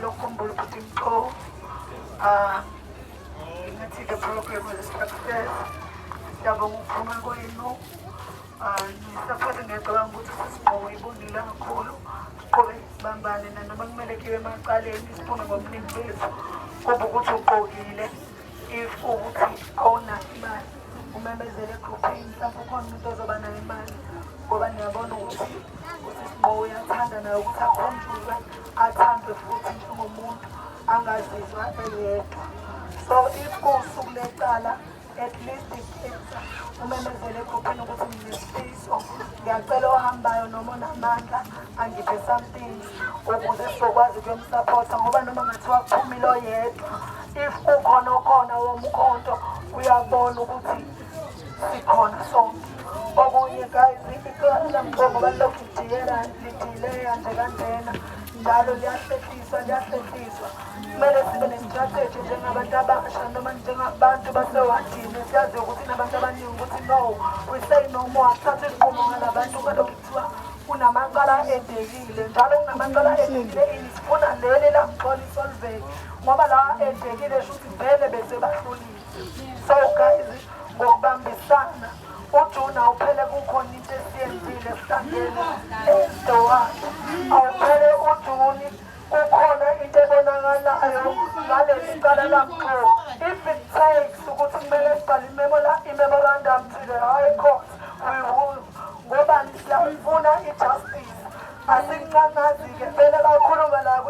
ukukhumbula ukuthi mqo ngathi the program was a success. Siyabonga ukuphuma kwenu. Nisaphathe ngiyacabanga ukuthi sisibongo ibundile kakhulu. Qobe sibambane nanoma kumele kiwe emaqaleni siphume ngobuningi bethu. Kube ukuthi uqokile if ukuthi awunayo imali. Umemezele egruphini mhlawumbe ukhona umuntu ozoba nayo imali. Ngoba niyabona ukuthi usisibongo uyathanda naye ukuthi akhunjulwe, athandwe futhi njengomuntu angazizwa eyedwa. So if kusuku lecala at least ikhetha umemezele egruphini ukuthi nginesifiso, ngiyacela ohambayo noma onamandla angiphe something ukuze sizokwazi ukuyomsapota ngoba noma ngathiwa kuphumile oyedwa if kukhona okhona womkhonto uyabona ukuthi sikhona sonke. Okunye guys icala mqomo balokhu lidileya nje kanjena njalo liyahlehlisa. Kumele sibe ne-strategy njengabantu abasha noma njengabantu basewadini siyazi ukuthi nabantu abaningi ukuthi no, we say no more, athathe isinqumo ngalabantu kaloku kuthiwa kunamacala edekile njalo kunamacala edekile sifuna leli lamxola isolveke ngoba la edekile shuthi vele bese bahlulile. So guys ngokubambisana uJuna uphele kukhona into esiyenzile sihlangene eStowati awuphele uJuni kukhona into ebonakalayo ngaleli cala lamxola. If it takes ukuthi kumele sibhale i-memorandum to the High Court, we will ngoba siyafuna i-justice. Asinqanqazi-ke vele bakhuluma la